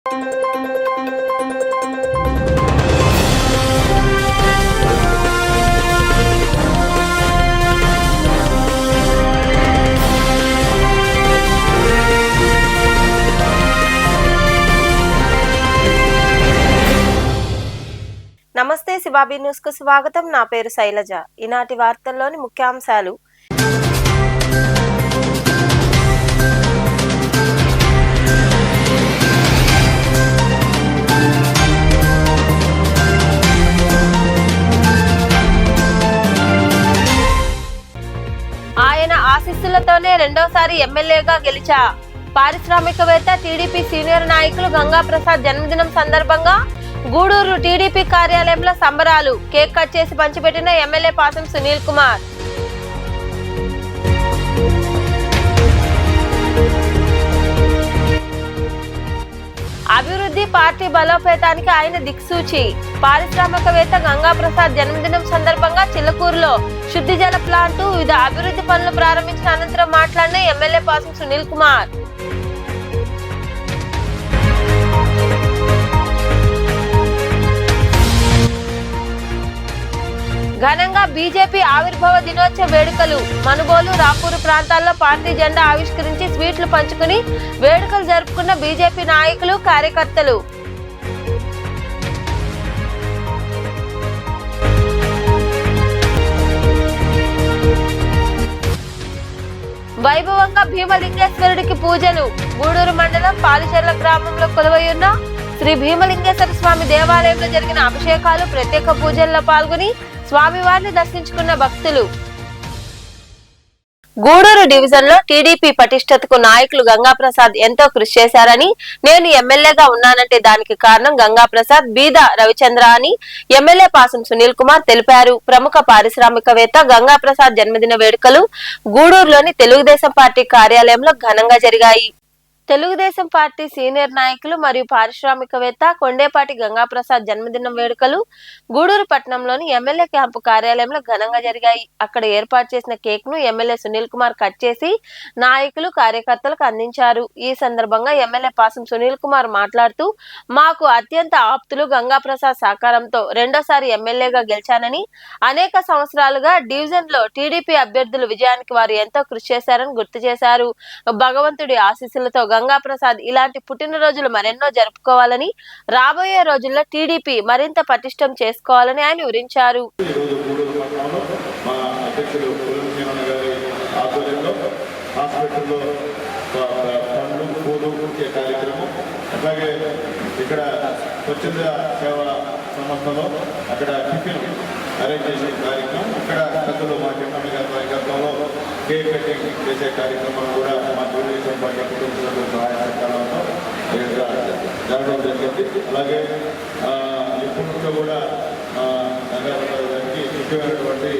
నమస్తే శివాబీ న్యూస్ కు స్వాగతం. నా పేరు శైలజ. ఈనాటి వార్తల్లోని ముఖ్యాంశాలు. ఆయన ఆశీస్సులతోనే రెండోసారి ఎమ్మెల్యేగా గెలిచా. పారిశ్రామికవేత్త టీడీపీ సీనియర్ నాయకులు గంగా ప్రసాద్ జన్మదినం సందర్భంగా గూడూరు టీడీపీ కార్యాలయంలో సంబరాలు. కేక్ కట్ చేసి పంచిపెట్టిన ఎమ్మెల్యే పాసం సునీల్ కుమార్. అభివృద్ధి పార్టీ బలోపేతానికి ఆయన దిక్సూచి. పారిశ్రామికవేత్త గంగా ప్రసాద్ జన్మదినం సందర్భంగా చిల్లకూరులో శుద్ధి జల ప్లాంటు వివిధ అభివృద్ధి పనులు ప్రారంభించిన అనంతరం మాట్లాడిన ఎమ్మెల్యే పాసం సునీల్ కుమార్. ఘనంగా బీజేపీ ఆవిర్భావ దినోత్సవ వేడుకలు. మనుబోలు, రాపూరు ప్రాంతాల్లో పార్టీ జెండా ఆవిష్కరించి స్వీట్లు పంచుకుని వేడుకలు జరుపుకున్న బీజేపీ నాయకులు, కార్యకర్తలు. వైభవంగా భీమలింగేశ్వరుడికి పూజలు. గూడూరు మండలం పాలిచెర్ల గ్రామంలో కొలువైయున్న శ్రీ భీమలింగేశ్వర స్వామి దేవాలయంలో జరిగిన అభిషేకాలు, ప్రత్యేక పూజల్లో పాల్గొని స్వామివారిని దర్శించుకున్న భక్తులు. గూడూరు డివిజన్ లో టీడీపీ పటిష్టతకు నాయకులు గంగా ప్రసాద్ ఎంతో కృషి చేశారని, నేను ఎమ్మెల్యేగా ఉన్నానంటే దానికి కారణం గంగా ప్రసాద్, బీద రవిచంద్ర అని ఎమ్మెల్యే పాసం సునీల్ కుమార్ తెలిపారు. ప్రముఖ పారిశ్రామికవేత్త గంగా ప్రసాద్ జన్మదిన వేడుకలు గూడూరులోని తెలుగుదేశం పార్టీ కార్యాలయంలో ఘనంగా జరిగాయి. తెలుగుదేశం పార్టీ సీనియర్ నాయకులు మరియు పారిశ్రామికవేత్త కొండేపాటి గంగా ప్రసాద్ జన్మదినం వేడుకలు గూడూరు పట్టణంలోని ఎమ్మెల్యే క్యాంపు కార్యాలయంలో ఘనంగా జరిగాయి. అక్కడ ఏర్పాటు చేసిన కేక్ ను ఎమ్మెల్యే సునీల్ కుమార్ కట్ చేసి నాయకులు, కార్యకర్తలకు అందించారు. ఈ సందర్భంగా ఎమ్మెల్యే పాసం సునీల్ కుమార్ మాట్లాడుతూ, మాకు అత్యంత ఆప్తులు గంగా ప్రసాద్ సహకారంతో రెండోసారి ఎమ్మెల్యేగా గెలిచానని, అనేక సంవత్సరాలుగా డివిజన్ లో టీడీపీ అభ్యర్థుల విజయానికి వారు ఎంతో కృషి చేశారని గుర్తు చేశారు. భగవంతుడి ఆశీస్సులతో గంగా ప్రసాద్ ఇలాంటి పుట్టినరోజులు మరెన్నో జరుపుకోవాలని, రాబోయే రోజుల్లో టీడీపీ మరింత పటిష్టం చేసుకోవాలని ఆయన వివరించారు. అరేంజ్ చేసే కార్యక్రమం, ఇక్కడ పెద్దలు మా కెంపల్లి గారి నాయకత్వంలో కేక్ కటింగ్ చేసే కార్యక్రమం కూడా మా తెలుగుదేశం పార్టీ కుటుంబ సహాయ సహకారంతో జరగడం జరిగింది. అలాగే ఇప్పటి నుంచో కూడా గంగాధర గారికి ఇష్టమైనటువంటి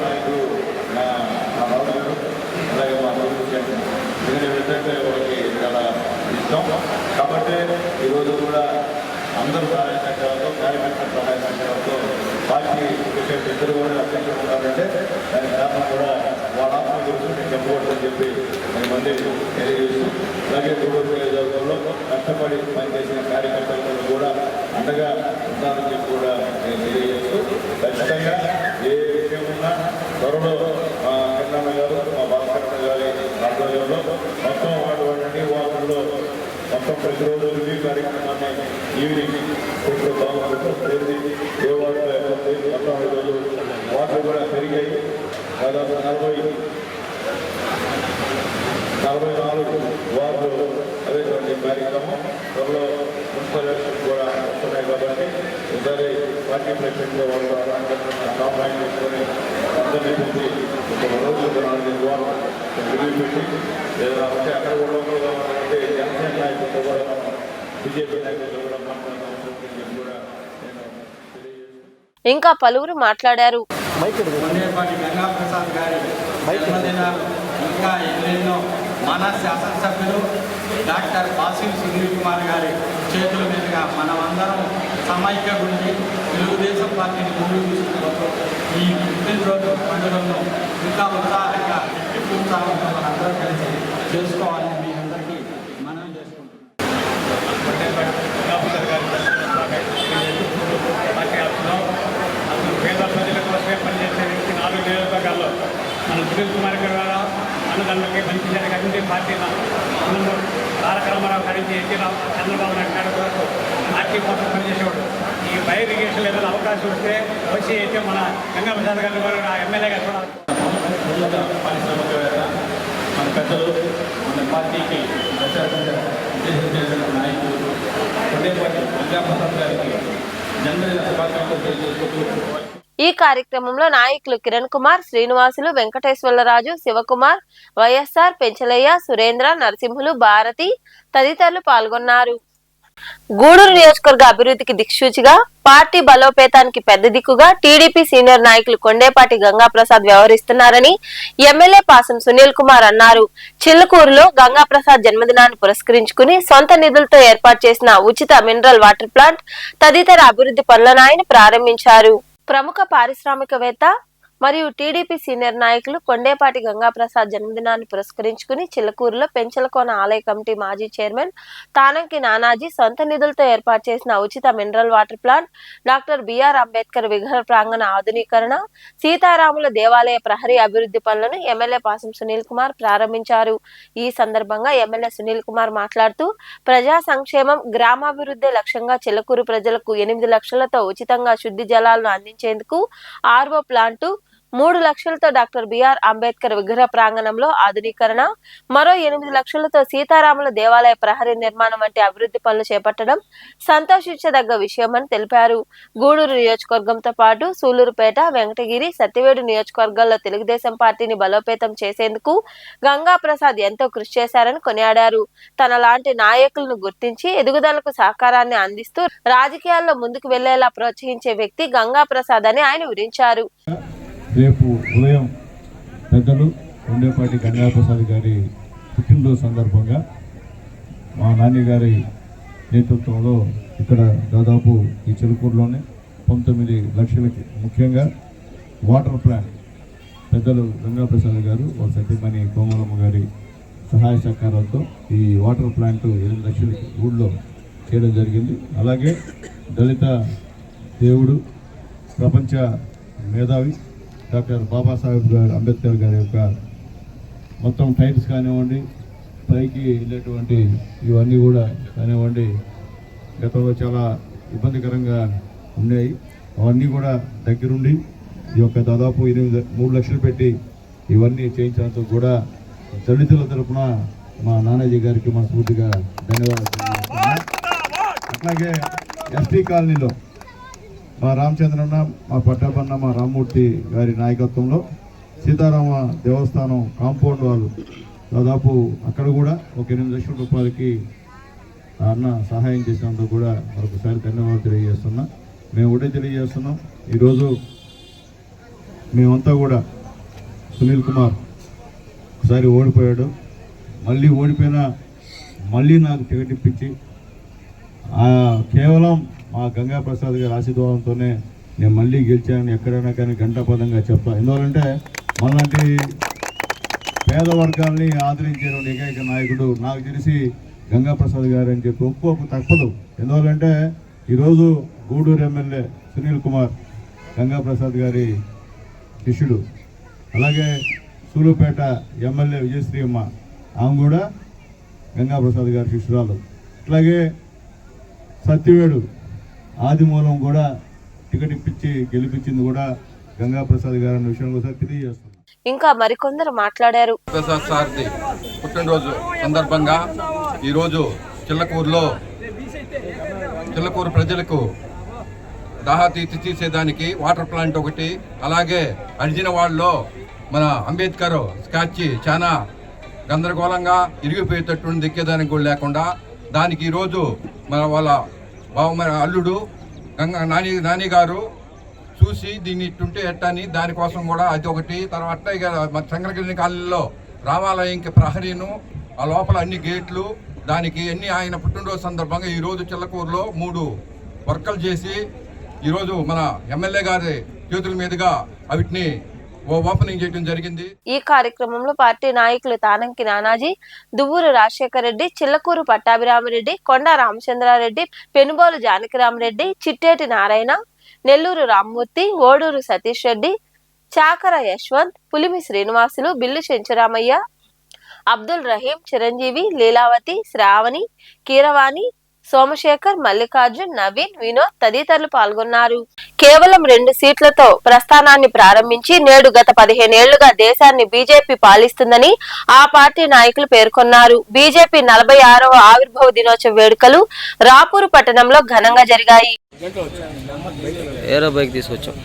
నాయకులు మా బాబు గారు, అలాగే మా తెలుగుదేశం ఎందుకంటే వాళ్ళకి చాలా ఇష్టం కాబట్టి ఈరోజు కూడా అందరూ సహాయ సహకారంతో, కార్యకర్తల సహాయ సహకారంతో పార్టీ ఇద్దరు కూడా అధ్యక్షులు ఉన్నారంటే దాని కారణం కూడా వాళ్ళ ఆత్మ గురించి నేను చెప్పకూడదని చెప్పి మంది తెలియజేస్తూ, అలాగే గూడూరు నియోజకవర్గంలో కష్టపడి పనిచేసిన కార్యకర్తలకు కూడా అండగా ఉన్నారని చెప్పి కూడా నేను తెలియజేస్తూ, ఖచ్చితంగా ఏ విషయం ఉన్నా త్వరలో మా కన్నమ్మ గారు, మా బాలకృష్ణ గారి ఆధ్వర్యంలో మొత్తం వాటి వార్డుల్లో మొత్తం ప్రతిరోజు రివ్యూ కార్యక్రమాన్ని ఈవినింగ్ ఇప్పుడు బాగుంటుంది. ఏ వార్డులో అయిపోతుంది మొత్తం ఈరోజు వార్డులు కూడా పెరిగాయి. దాదాపు 44 వార్డులు అదేటువంటి కార్యక్రమం త్వరలో మున్సిపల్ ఎలక్షన్ కూడా వస్తున్నాయి కాబట్టి ఈసారి పార్టీ ప్రెసిడెంట్గా వాళ్ళు కాంప్లైంట్ చేసుకొని అందరినీ పెట్టి ఒక రోజు 4 వార్డు రివ్యూ పెట్టి ఏదైనా ఉంటే అక్కడ కూడా అంటే జనసేన నాయకులతో కూడా బీజేపీ నాయకులతో కూడా మాట్లాడాలని కూడా నేను తెలియజేస్తున్నాను. ఇంకా పలువురు మాట్లాడారు. గంగా ప్రసాద్ గారి జన్మదినాలు ఇంకా ఎన్నెన్నో మన శాసనసభ్యులు డాక్టర్ పాసిం సునీల్ కుమార్ గారి చేతుల మీదుగా మనమందరం సమైక్య గురించి తెలుగుదేశం పార్టీని ముందుకు తీసుకున్నప్పుడు ఈ పుట్టినరోజు పండుగలను ఇంకా ఉత్సాహంగా ఉత్సాహంగా మనందరం కలిసి చేసుకోవాలని మీ అందరికీ మనం చేస్తున్నాం. నుంచి చంద్రబాబు నాయుడు గారి వరకు పార్టీ కోసం పనిచేసేవాడు. ఈ బై ఇరిగేషన్ ఏదైనా అవకాశం వస్తే వచ్చి అయితే మన గంగా ప్రసాద్ గారిని కూడా ఎమ్మెల్యేగా చూడాలి. పారిశ్రామికవేత్త మన పెద్దలు మన పార్టీకి ప్రచారంగా ఉద్దేశం చేసిన నాయకులు కొండేపాటి గంగా ప్రసాద్ గారికి జన్మదిన శుభాకాంక్షలు తెలియజేసుకుంటూ ఈ కార్యక్రమంలో నాయకులు కిరణ్ కుమార్, శ్రీనివాసులు, వెంకటేశ్వర్లరాజు, శివకుమార్, వైఎస్ఆర్, పెంచలయ్య, సురేంద్ర, నరసింహులు, భారతి తదితరులు పాల్గొన్నారు. గూడూరు నియోజకవర్గ అభివృద్ధికి దిక్సూచిగా, పార్టీ బలోపేతానికి పెద్ద దిక్కుగా టీడీపీ సీనియర్ నాయకులు కొండేపాటి గంగాప్రసాద్ వ్యవహరిస్తున్నారని ఎమ్మెల్యే పాసం సునీల్ కుమార్ అన్నారు. చిల్లకూరులో గంగాప్రసాద్ జన్మదినాన్ని పురస్కరించుకుని సొంత నిధులతో ఏర్పాటు చేసిన ఉచిత మినరల్ వాటర్ ప్లాంట్ తదితర అభివృద్ధి పనులను ఆయన ప్రారంభించారు. ప్రముఖ పారిశ్రామికవేత్త మరియు టీడీపీ సీనియర్ నాయకులు కొండేపాటి గంగాప్రసాద్ జన్మదినాన్ని పురస్కరించుకుని చిల్లకూరులో పెంచలకోన ఆలయ కమిటీ మాజీ చైర్మన్ తానంకి నానాజీ సొంత నిధులతో ఏర్పాటు చేసిన ఉచిత mineral water plant, doctor BR Ambedkar విగ్రహ ప్రాంగణ ఆధునీకరణ, సీతారాముల దేవాలయ ప్రహరీ అభివృద్ధి పనులను ఎమ్మెల్యే పాసం సునీల్ కుమార్ ప్రారంభించారు. ఈ సందర్భంగా ఎమ్మెల్యే సునీల్ కుమార్ మాట్లాడుతూ ప్రజా సంక్షేమం, గ్రామాభివృద్ధి లక్ష్యంగా చిల్లకూరు ప్రజలకు 8 లక్షలతో ఉచితంగా శుద్ధి జలాలను అందించేందుకు ఆర్ఓ ప్లాంటు, 3 లక్షలతో డాక్టర్ బిఆర్ అంబేద్కర్ విగ్రహ ప్రాంగణంలో ఆధునీకరణ, మరో 8 లక్షలతో సీతారాముల దేవాలయ ప్రహరీ నిర్మాణం వంటి అభివృద్ధి పనులు చేపట్టడం సంతోషించదగ్గ విషయమని తెలిపారు. గూడూరు నియోజకవర్గంతో పాటు సూలూరుపేట, వెంకటగిరి, సత్యవేడు నియోజకవర్గాల్లో తెలుగుదేశం పార్టీని బలోపేతం చేసేందుకు గంగాప్రసాద్ ఎంతో కృషి చేశారని కొనియాడారు. తన లాంటి నాయకులను గుర్తించి ఎదుగుదలకు సహకారాన్ని అందిస్తూ రాజకీయాల్లో ముందుకు వెళ్లేలా ప్రోత్సహించే వ్యక్తి గంగాప్రసాద్ అని ఆయన వివరించారు. రేపు ఉదయం పెద్దలు కొండేపాటి గంగాప్రసాద్ గారి పుట్టినరోజు సందర్భంగా మా నాన్నగారి నేతృత్వంలో ఇక్కడ దాదాపు ఈ చిలుకూరులోనే 19 లక్షలకి ముఖ్యంగా వాటర్ ప్లాంట్ పెద్దలు గంగాప్రసాద్ గారు వాళ్ళ సతీమణి కోమలమ్మ గారి సహాయ సహకారాలతో ఈ వాటర్ ప్లాంట్ 8 లక్షలకి ఊళ్ళో చేయడం జరిగింది. అలాగే దళిత దేవుడు, ప్రపంచ మేధావి డాక్టర్ బాబాసాహెబ్ అంబేద్కర్ గారి యొక్క మొత్తం టైల్స్ కానివ్వండి, పైకి వెళ్ళేటువంటి ఇవన్నీ కూడా కానివ్వండి, గతంలో చాలా ఇబ్బందికరంగా ఉన్నాయి. అవన్నీ కూడా దగ్గరుండి ఈ యొక్క దాదాపు 3 లక్షలు పెట్టి ఇవన్నీ చేయించినందుకు కూడా దళితుల తరఫున మా నానాజీ గారికి మనస్ఫూర్తిగా ధన్యవాదాలు తెలియజేస్తున్నాను. అట్లాగే ఎస్టీ కాలనీలో మా రామచంద్రన్న, మా పట్టాపన్న, మా రామ్మూర్తి గారి నాయకత్వంలో సీతారామ దేవస్థానం కాంపౌండ్ వాళ్ళు దాదాపు అక్కడ కూడా ఒక 8 లక్షల రూపాయలకి అన్న సహాయం చేసినందుకు కూడా మరొకసారి ధన్యవాదాలు తెలియజేస్తున్నా. మేము ఒకటే తెలియజేస్తున్నాం, ఈరోజు మేమంతా కూడా సునీల్ కుమార్ ఒకసారి ఓడిపోయాడు, మళ్ళీ ఓడిపోయినా మళ్ళీ నాకు టికెట్ ఇప్పించి కేవలం మా గంగాప్రసాద్ గారి ఆశీర్వాదంతోనే నేను మళ్ళీ గెలిచానని ఎక్కడైనా కానీ ఘంటాపదంగా చెప్పాలి. ఎందువల్లంటే మనలాంటి పేద వర్గాల్ని ఆదరించే ఏకైక నాయకుడు నాకు తెలిసి గంగాప్రసాద్ గారు అని చెప్పి ఒప్పుకోక తప్పదు. ఎందువల్లంటే ఈరోజు గూడూరు ఎమ్మెల్యే సునీల్ కుమార్ గంగాప్రసాద్ గారి శిష్యుడు, అలాగే సూలూరుపేట ఎమ్మెల్యే విజయశ్రీ అమ్మ ఆమె కూడా గంగాప్రసాద్ గారి శిష్యురాలు, అట్లాగే సత్యవేడు ఆదిమూలం కూడా టికెట్ ఇప్పించి గెలిపించింది కూడా గంగాప్రసాద్ గారు అనే విషయం కూడా తెలియజేస్తున్నాం. ఇంకా మరికొందరు మాట్లాడారు. ప్రసాద్ సార్ది పుట్టినరోజు సందర్భంగా ఈరోజు చిల్లకూరు ప్రజలకు దాహాతీతి తీసేదానికి వాటర్ ప్లాంట్ ఒకటి, అలాగే అర్జునవాడలో మన అంబేద్కర్ స్కాచ్ చాలా గందరగోళంగా ఇరిగిపోయేటట్టు దిక్కేదానికి కూడా లేకుండా దానికి ఈరోజు వాళ్ళ అల్లుడు నాని గారు చూసి దీన్ని ఇట్టుంటే ఎట్టని దానికోసం కూడా అది ఒకటి. తర్వాత మన సంగరగిరి కాలనీలో రామాలయంకి ప్రహరీను, ఆ లోపల అన్ని గేట్లు, దానికి అన్ని ఆయన పుట్టినరోజు సందర్భంగా ఈరోజు చిల్లకూరులో 3 వర్కలు చేసి ఈరోజు మన ఎమ్మెల్యే గారి చేతుల మీదుగా వీటిని ఓపెనింగ్ చేయడం జరిగింది. ఈ కార్యక్రమంలో పార్టీ నాయకులు తానంకి నానాజీ, దువ్వూరు రాజశేఖర రెడ్డి, చిల్లకూరు పట్టాభిరామిరెడ్డి, కొండ రామచంద్రారెడ్డి, పెనుబోలు జానకిరామరెడ్డి, చిట్టేటి నారాయణ, నెల్లూరు రామ్మూర్తి, ఓడూరు సతీష్ రెడ్డి, చాకర యశ్వంత్, పులిమి శ్రీనివాసులు, బిల్లు చెంచురామయ్య, అబ్దుల్ రహీం, చిరంజీవి, లీలావతి, శ్రావణి, కీరవాణి, సోమశేఖర్, మల్లికార్జున్, నవీన్, వినోద్ తదితరులు పాల్గొన్నారు. కేవలం 2 సీట్లతో ప్రస్థానాన్ని ప్రారంభించి నేడు గత 15 ఏళ్లుగా దేశాన్ని బీజేపీ పాలిస్తుందని ఆ పార్టీ నాయకులు పేర్కొన్నారు. బీజేపీ 46వ ఆవిర్భావ దినోత్సవ వేడుకలు రాపూరు పట్టణంలో ఘనంగా జరిగాయి. ఏరో బైక్ తీసుకొచ్చాం.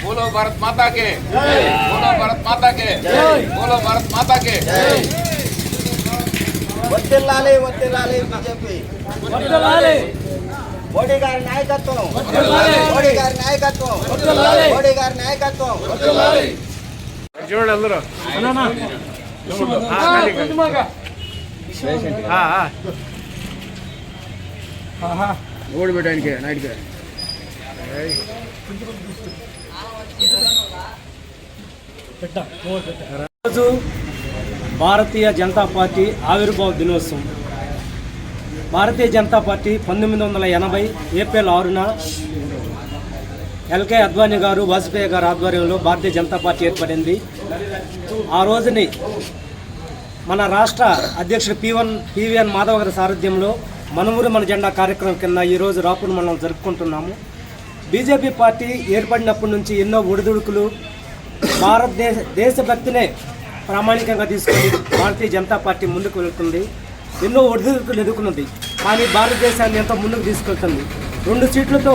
बोलो भारत माता के जय, बोलो भारत माता के जय, बोलो भारत माता के जय. వర్ధిల్లాలి వర్ధిల్లాలి బీజేపీ వర్ధిల్లాలి మోడీ గారి నాయకత్వం వర్ధిల్లాలి మోడీ గారి నాయకత్వం వర్ధిల్లాలి మోడీ గారి నాయకత్వం వర్ధిల్లాలి చూడండి అందరూ ఓడి పెట్టడానికి నైట్ గా రోజు భారతీయ జనతా పార్టీ ఆవిర్భావ దినోత్సవం. భారతీయ జనతా పార్టీ 1980 ఏప్రిల్ 6న ఎల్కే అద్వానీ గారు, వాజ్పేయి గారు ఆధ్వర్యంలో భారతీయ జనతా పార్టీ ఏర్పడింది. ఆ రోజుని మన రాష్ట్ర అధ్యక్షుడు పివిఎన్ మాధవ్ గారి సారథ్యంలో మన ఊరు మన జెండా కార్యక్రమం కింద ఈరోజు రాపూర్ మనం జరుపుకుంటున్నాము. బీజేపీ పార్టీ ఏర్పడినప్పటి నుంచి ఎన్నో ఒడిదుడుకులు, దేశభక్తినే ప్రామాణికంగా తీసుకొని భారతీయ జనతా పార్టీ ముందుకు వెళ్తుంది. ఎన్నో ఒడిదుడుకులు ఎదుర్కొన్నది, కానీ భారతదేశాన్ని ఎంతో ముందుకు తీసుకెళ్తుంది. 2 సీట్లతో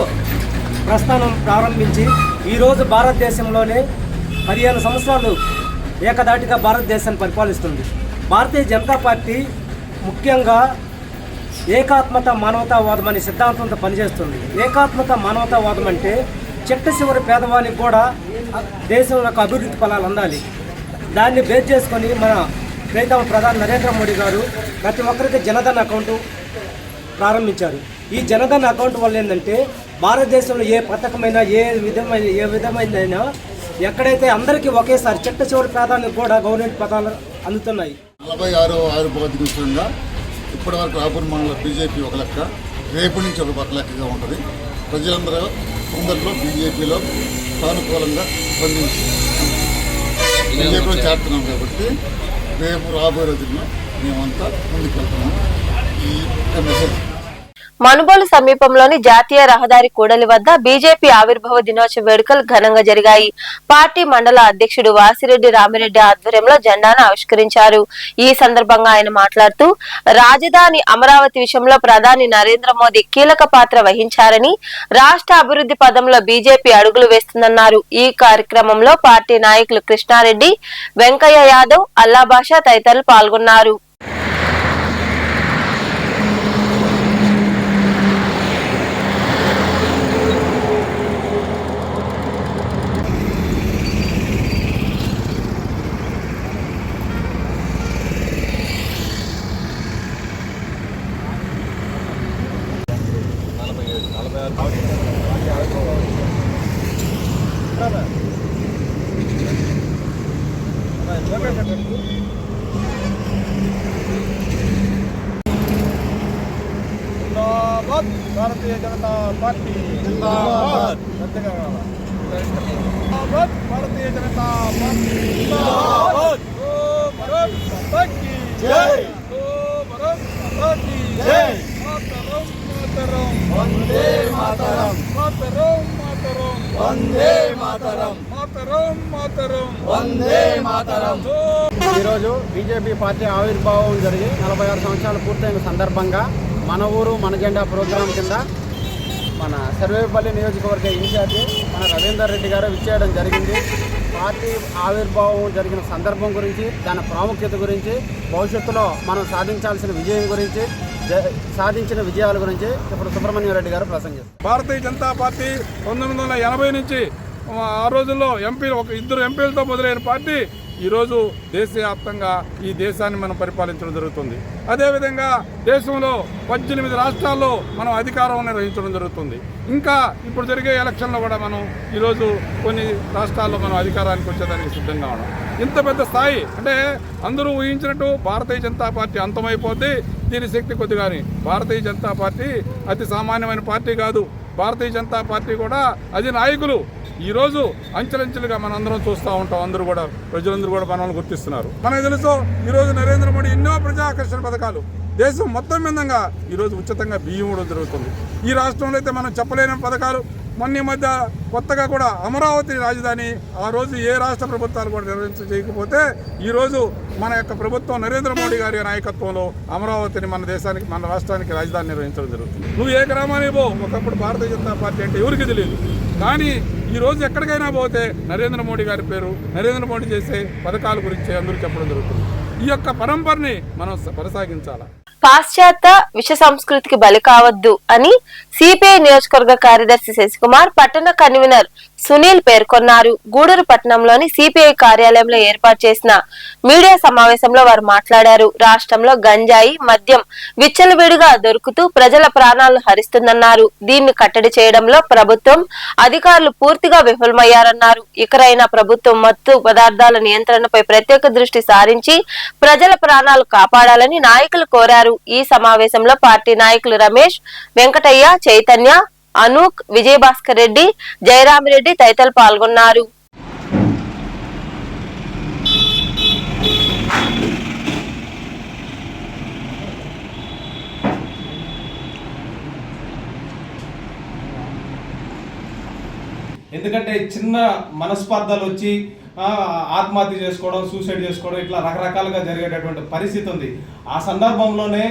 ప్రస్థానం ప్రారంభించి ఈరోజు భారతదేశంలోనే 15 సంవత్సరాలు ఏకదాటిగా భారతదేశాన్ని పరిపాలిస్తుంది. భారతీయ జనతా పార్టీ ముఖ్యంగా ఏకాత్మత మానవతావాదం అనే సిద్ధాంతంతో పనిచేస్తుంది. ఏకాత్మత మానవతావాదం అంటే చిట్ట చివరి పేదవానికి కూడా దేశం యొక్క అభివృద్ధి ఫలాలు అందాలి. దాన్ని బేస్ చేసుకొని మన ప్రియతమ ప్రధాని నరేంద్ర మోడీ గారు ప్రతి ఒక్కరికి జనధన్ అకౌంట్ ప్రారంభించారు. ఈ జనధన్ అకౌంట్ వల్ల ఏంటంటే భారతదేశంలో ఏ పథకమైనా ఏ విధమైనైనా ఎక్కడైతే అందరికీ ఒకేసారి చిట్ట చివరి పేదానికి కూడా గవర్నమెంట్ పథకాలు అందుతున్నాయి. 46వ ఆవిర్భావ దినోత్సవంగా ఇప్పటి వరకు రాపూర్ మండల బీజేపీ ఒక లెక్క, రేపు నుంచి ఒక లెక్కగా ఉంటుంది. అందరిలో బీజేపీలో సానుకూలంగా స్పందించి బీజేపీలో చేరుతున్నాం కాబట్టి రేపు రాబోయే రోజుల్లో మేమంతా ముందుకు వెళ్తున్నాము. ఈ మెసేజ్ మనుబోలు సమీపంలోని జాతీయ రహదారి కూడలి వద్ద బీజేపీ ఆవిర్భావ దినోత్సవ వేడుకలు ఘనంగా జరిగాయి. పార్టీ మండల అధ్యక్షుడు వాసిరెడ్డి రామిరెడ్డి ఆధ్వర్యంలో జెండాను ఆవిష్కరించారు. ఈ సందర్భంగా ఆయన మాట్లాడుతూ రాజధాని అమరావతి విషయంలో ప్రధాని నరేంద్ర మోదీ కీలక పాత్ర వహించారని, రాష్ట్ర అభివృద్ధి పదంలో బీజేపీ అడుగులు వేస్తుందన్నారు. ఈ కార్యక్రమంలో పార్టీ నాయకులు కృష్ణారెడ్డి, వెంకయ్య యాదవ్, అల్లాబాషా తదితరులు పాల్గొన్నారు. భారతీయ జనతా పార్టీ జిందాబాద్. భారతీయ జనతా పార్టీ జిందాబాద్. భారత్ మాతా కీ జై. భారత్ మాతా కీ జై. మాతరం మాతరం వందే మాతరం. మాతరం మాతరం వందే మాతరం. మాతరం మాతరం వందే మాతరం. ఈరోజు బీజేపీ పార్టీ ఆవిర్భావం జరిగి 46 సంవత్సరాలు పూర్తయిన సందర్భంగా మన ఊరు మన జెండా ప్రోగ్రాం కింద మన సర్వేపల్లి నియోజకవర్గ ఇన్ఛార్జి మన రవీందర్ రెడ్డి గారు విచ్చేయడం జరిగింది. పార్టీ ఆవిర్భావం జరిగిన సందర్భం గురించి, దాని ప్రాముఖ్యత గురించి, భవిష్యత్తులో మనం సాధించాల్సిన విజయం గురించి, సాధించిన విజయాల గురించి ఇప్పుడు సుబ్రహ్మణ్యం రెడ్డి గారు ప్రసంగిస్తారు. భారతీయ జనతా పార్టీ 1980 నుంచి ఆ రోజుల్లో 2 ఎంపీలతో మొదలైన పార్టీ ఈరోజు దేశవ్యాప్తంగా ఈ దేశాన్ని మనం పరిపాలించడం జరుగుతుంది. అదేవిధంగా దేశంలో 18 రాష్ట్రాల్లో మనం అధికారం నిర్వహించడం జరుగుతుంది. ఇంకా ఇప్పుడు జరిగే ఎలక్షన్లో కూడా మనం ఈరోజు కొన్ని రాష్ట్రాల్లో మనం అధికారానికి వచ్చేదానికి సిద్ధంగా ఉన్నాం. ఇంత పెద్ద స్థాయి అంటే అందరూ ఊహించినట్టు భారతీయ జనతా పార్టీ అంతమైపోద్ది, దీని శక్తి కొద్దిగాని. భారతీయ జనతా పార్టీ అతి సామాన్యమైన పార్టీ కాదు. భారతీయ జనతా పార్టీ కూడా అది నాయకులు ఈరోజు అంచెలంచెలుగా మనం అందరం చూస్తూ ఉంటాం. అందరూ కూడా ప్రజలందరూ కూడా మనల్ని గుర్తిస్తున్నారు. మనకు తెలుసు ఈరోజు నరేంద్ర మోడీ ఎన్నో ప్రజాకర్షణ పథకాలు దేశం మొత్తం మీదంగా ఈరోజు ఉచితంగా బియ్యం కూడా జరుగుతుంది. ఈ రాష్ట్రంలో అయితే మనం చెప్పలేని పథకాలు. మొన్న మధ్య కొత్తగా కూడా అమరావతి రాజధాని ఆ రోజు ఏ రాష్ట్ర ప్రభుత్వాలు కూడా చేయకపోతే ఈరోజు మన యొక్క ప్రభుత్వం నరేంద్ర మోడీ గారి నాయకత్వంలో అమరావతిని మన దేశానికి మన రాష్ట్రానికి రాజధాని నిర్వహించడం జరుగుతుంది. నువ్వు ఏ గ్రామానికి పో, ఒకప్పుడు భారతీయ జనతా పార్టీ అంటే ఎవరికి తెలియదు. కానీ ఈరోజు ఎక్కడికైనా పోతే నరేంద్ర మోడీ గారి పేరు, నరేంద్ర మోడీ చేసే పథకాల గురించి అందరూ చెప్పడం జరుగుతుంది. ఈ యొక్క పరంపరని మనం కొనసాగించాలి. పాశ్చాత్య విష సంస్కృతికి బలి కావద్దు అని సిపిఐ నియోజకవర్గ కార్యదర్శి శశికుమార్, పట్టణ కన్వీనర్ సునీల్ పేర్కొన్నారు. గూడూరు పట్టణంలోని సిపిఐ కార్యాలయంలో ఏర్పాటు చేసిన మీడియా సమావేశంలో వారు మాట్లాడారు. రాష్ట్రంలో గంజాయి, మద్యం విచ్చలవిడిగా దొరుకుతూ ప్రజల ప్రాణాలను హరిస్తుందన్నారు. దీన్ని కట్టడి చేయడంలో ప్రభుత్వం అధికారులు పూర్తిగా విఫలమయ్యారన్నారు. ఇకరైనా ప్రభుత్వం మత్తు పదార్థాల నియంత్రణపై ప్రత్యేక దృష్టి సారించి ప్రజల ప్రాణాలు కాపాడాలని నాయకులు కోరారు. ఈ సమావేశంలో పార్టీ నాయకులు రమేష్, వెంకటయ్య, చైతన్య, అనూక్, విజయభాస్కర్ రెడ్డి, జయరామిరెడ్డి తదితరులు పాల్గొన్నారు. ఎందుకంటే చిన్న మనస్పర్ధలు వచ్చి ఆత్మహత్య చేసుకోవడం, సూసైడ్ చేసుకోవడం, ఇట్లా రకరకాలుగా జరిగేటటువంటి పరిస్థితి ఉంది. ఆ సందర్భంలోనే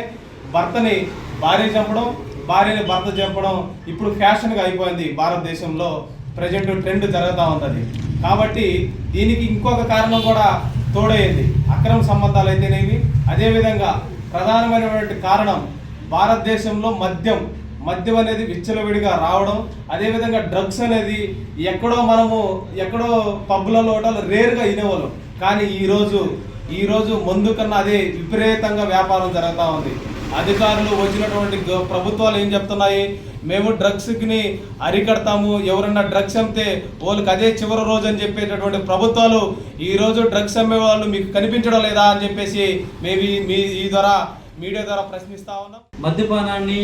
భర్తని భార్య చంపడం, భార్యని భర్త చంపడం ఇప్పుడు ఫ్యాషన్గా అయిపోయింది. భారతదేశంలో ప్రజెంట్ ట్రెండ్ జరుగుతూ ఉంటుంది. కాబట్టి దీనికి ఇంకొక కారణం కూడా తోడైంది. అక్రమ సంబంధాలు అయితేనేవి. అదేవిధంగా ప్రధానమైనటువంటి కారణం భారతదేశంలో మద్యం అనేది విచ్చలవిడిగా రావడం. అదేవిధంగా డ్రగ్స్ అనేది ఎక్కడో పబ్బులలో రేరుగా వినేవాళ్ళం. కానీ ఈరోజు మందు కన్నా అదే విపరీతంగా వ్యాపారం జరుగుతూ ఉంది. అధికారులు వచ్చినటువంటి ప్రభుత్వాలు ఏం చెప్తున్నాయి, మేము డ్రగ్స్ని అరికడతాము, ఎవరన్నా డ్రగ్స్ అమ్మితే వాళ్ళకి అదే చివరి రోజు అని చెప్పేటటువంటి ప్రభుత్వాలు ఈరోజు డ్రగ్స్ అమ్మే వాళ్ళు మీకు కనిపించడం లేదా అని చెప్పేసి ఈ ద్వారా మీడియా ద్వారా ప్రశ్నిస్తా ఉన్నాం. మద్యపానాన్ని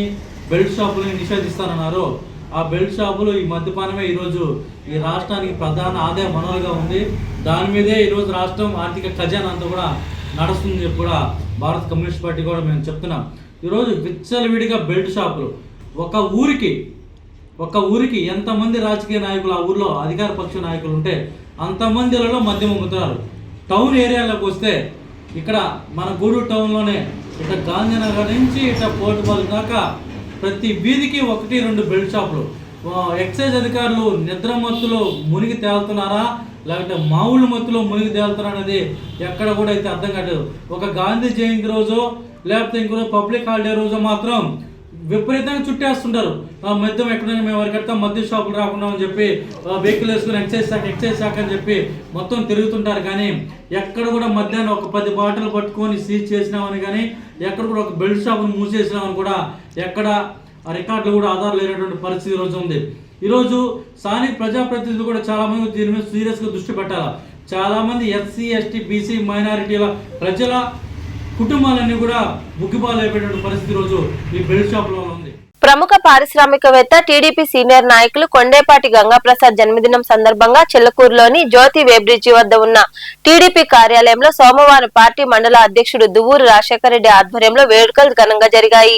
బెల్ట్ షాపులని నిషేధిస్తానన్నారు. ఆ బెల్ట్ షాపులు, ఈ మద్యపానమే ఈరోజు ఈ రాష్ట్రానికి ప్రధాన ఆదాయ వనరుగా ఉంది. దాని మీదే ఈరోజు రాష్ట్రం ఆర్థిక ఖజానా అంతా కూడా నడుస్తుంది కూడా భారత కమ్యూనిస్ట్ పార్టీ కూడా మేము చెప్తున్నాం. ఈరోజు విచ్చలవిడిగా బెల్ట్ షాపులు ఒక ఊరికి ఎంతమంది రాజకీయ నాయకులు ఆ ఊర్లో అధికార పక్ష నాయకులు ఉంటే అంతమందిలలో మద్యం అమ్ముతున్నారు. టౌన్ ఏరియాలోకి వస్తే ఇక్కడ మన గూడూరు టౌన్లోనే ఇట్లా గాంధీనగర్ నుంచి ఇట్లా పోర్టుపాలెం దాకా ప్రతి వీధికి 1-2 బెల్ట్ షాపులు. ఎక్సైజ్ అధికారులు నిద్ర మత్తులో మునిగి తేలుతున్నారా లేకపోతే మామూలు మత్తులో మునిగి తేలుతున్నారా అనేది ఎక్కడ కూడా అయితే అర్థం కాలేదు. ఒక గాంధీ జయంతి రోజు లేకపోతే ఇంకో పబ్లిక్ హాలిడే రోజు మాత్రం విపరీతంగా చుట్టేస్తుంటారు. మద్యం ఎక్కడైనా మేము ఎవరికైతే మద్యం షాపులు రాకుండా అని చెప్పి వెహికల్ వేసుకుని ఎక్సైజ్ శాఖ అని చెప్పి మొత్తం తిరుగుతుంటారు. కానీ ఎక్కడ కూడా మద్యాన్ని ఒక 10 బాటిల్ పట్టుకొని సీజ్ చేసినామని కానీ ఎక్కడ కూడా ఒక బెల్ట్ షాపును మూసేసినామని కూడా ఎక్కడ రికార్డులు కూడా ఆధారం లేనటువంటి పరిస్థితి ఈరోజు ఉంది. ఈరోజు స్థానిక ప్రజాప్రతినిధులు కూడా చాలామంది దీని మీద సీరియస్గా దృష్టి పెట్టాలి. చాలామంది ఎస్సీ, ఎస్టీ, బీసీ, మైనారిటీల ప్రజల కుటుంబాలన్నీ కూడా బుగ్గిపాలైపోయేటువంటి పరిస్థితి రోజు ఈ బెల్ట్ షాపులో ఉంది. ప్రముఖ పారిశ్రామికవేత్త టీడీపీ సీనియర్ నాయకులు కొండేపాటి గంగాప్రసాద్ జన్మదినం సందర్భంగా చిల్లకూరులోని జ్యోతి వేబ్రిడ్జి వద్ద ఉన్న టీడీపీ కార్యాలయంలో సోమవారం పార్టీ మండల అధ్యక్షుడు దువ్వూరు రాజశేఖర రెడ్డి ఆధ్వర్యంలో వేడుకలు ఘనంగా జరిగాయి.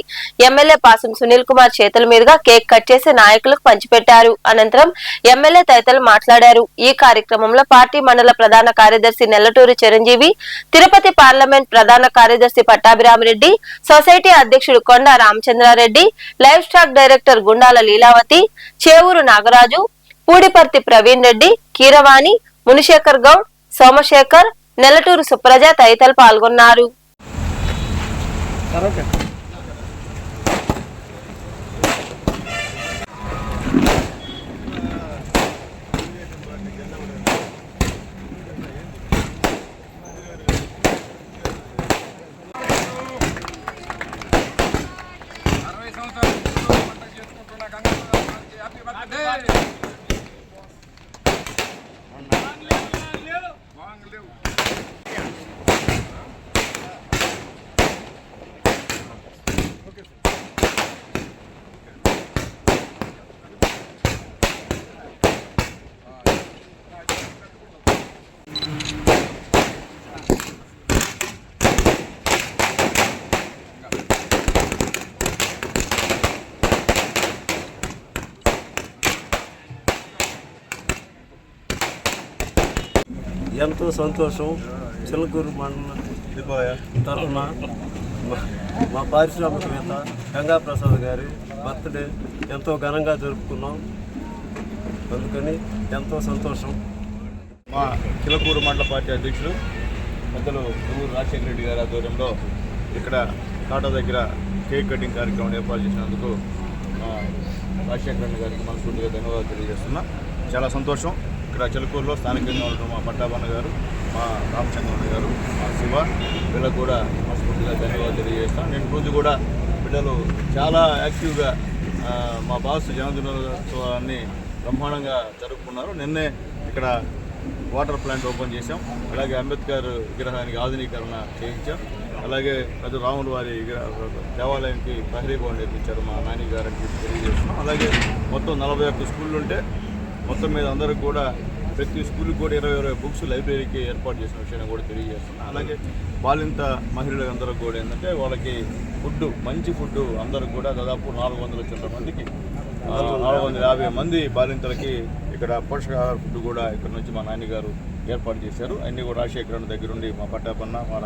ఎమ్మెల్యే పాసం సునీల్ కుమార్ చేతుల మీదుగా కేక్ కట్ చేసి నాయకులకు పంచిపెట్టారు. అనంతరం ఎమ్మెల్యే తదితరులు మాట్లాడారు. ఈ కార్యక్రమంలో పార్టీ మండల ప్రధాన కార్యదర్శి నెల్లటూరి చిరంజీవి, తిరుపతి పార్లమెంట్ ప్రధాన కార్యదర్శి పట్టాభిరామిరెడ్డి, సొసైటీ అధ్యక్షుడు Konda Ramachandrareddy, livestock director Gundala Leelavathi, Chevuru Nagaraju, Pudiparthi Praveen Reddy, Keeravani, Munishekar Goud, Somashekar, Nellaturu Supraja తదితరులు పాల్గొన్నారు. ఎంతో సంతోషం. చిలకూరు మండలం తరఫున మా పారిశ్రామికవేత్త గంగాప్రసాద్ గారి బర్త్డే ఎంతో ఘనంగా జరుపుకున్నాం. అందుకని ఎంతో సంతోషం. మా చిలకూరు మండల పార్టీ అధ్యక్షులు పెద్దలు దువ్వూరు రాజశేఖర రెడ్డి గారి ఆధ్వర్యంలో ఇక్కడ కాటా దగ్గర కేక్ కటింగ్ కార్యక్రమం ఏర్పాటు చేసినందుకు రాజశేఖర రెడ్డి గారికి మనస్ఫూర్తిగా ధన్యవాదాలు తెలియజేస్తున్నా. చాలా సంతోషం. ఇక్కడ చిలకూరులో స్థానికంగా ఉన్న మా పట్టాభన్న గారు, మా రామచంద్రన్న గారు, మా శివ వీళ్ళకు కూడా మనస్ఫూర్తిగా ధన్యవాదాలు తెలియజేస్తాను. నేను రోజు కూడా పిల్లలు చాలా యాక్టివ్గా మా బాస్ జన్మదినోత్సవాన్ని బ్రహ్మాండంగా జరుపుకున్నారు. నిన్నే ఇక్కడ వాటర్ ప్లాంట్ ఓపెన్ చేశాం. అలాగే అంబేద్కర్ విగ్రహానికి ఆధునీకరణ చేయించాం. అలాగే పెద్ద రాముల వారి దేవాలయానికి ప్రహరీ భవన్ నిర్మించారు మా నాని గారికి తెలియజేస్తున్నాం. అలాగే మొత్తం 41 స్కూళ్ళు ఉంటే మొత్తం మీద అందరూ కూడా ప్రతి స్కూల్కి కూడా 20 బుక్స్ లైబ్రరీకి ఏర్పాటు చేసిన విషయాన్ని కూడా తెలియజేస్తున్నాం. అలాగే బాలింత మహిళలకు అందరూ కూడా ఏంటంటే వాళ్ళకి ఫుడ్, మంచి ఫుడ్ అందరూ కూడా దాదాపు 400 చిల్లర మందికి 450 మంది బాలింతలకి ఇక్కడ పోషకాహార ఫుడ్ కూడా ఇక్కడ నుంచి మా నాన్నగారు ఏర్పాటు చేశారు. అన్నీ కూడా రాజశేఖరన్ దగ్గరుండి, మా పట్టాపన్న, మా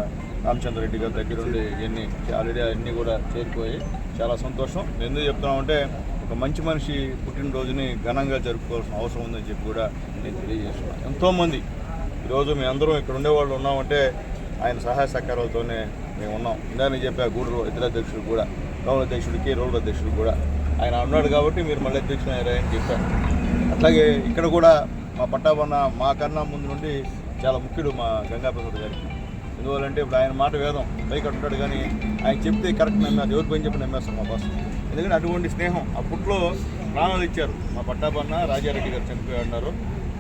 రామచంద్ర రెడ్డి గారి దగ్గరుండి ఇవన్నీ ఆల్రెడీ అన్నీ కూడా చేరిపోయాయి. చాలా సంతోషం. ఎందుకు చెప్తున్నామంటే ఒక మంచి మనిషి పుట్టినరోజుని ఘనంగా జరుపుకోవాల్సిన అవసరం ఉందని చెప్పి కూడా నేను తెలియజేస్తున్నాను. ఎంతోమంది ఈరోజు మేము అందరం ఇక్కడ ఉండేవాళ్ళు ఉన్నామంటే ఆయన సహాయ సహకారాలతోనే మేము ఉన్నాం. ఇందాక చెప్పా గూడూరు ఇతర అధ్యక్షుడు కూడా, టౌన్ అధ్యక్షుడికి, రోడ్డు అధ్యక్షుడు కూడా ఆయన ఉన్నాడు కాబట్టి మీరు మళ్ళీ అధ్యక్షుడు అయ్యారని చెప్పారు. అట్లాగే ఇక్కడ కూడా మా పట్టాభన్న మా కన్నా ముందు నుండి చాలా ముఖ్యుడు మా గంగాప్రసాద్ గారికి. ఎందువల్లంటే ఇప్పుడు ఆయన మాట వేదం పైకి ఉంటాడు, కానీ ఆయన చెప్తే కరెక్ట్ నమ్మారు. ఎవరి పైన చెప్పి నమ్మేస్తాం మా బాస్. ఎందుకంటే అటువంటి స్నేహం. అప్పట్లో ప్రాణాలు ఇచ్చారు. మా పట్టాభన్న రాజారెడ్డి గారు చనిపోయి ఉన్నారు,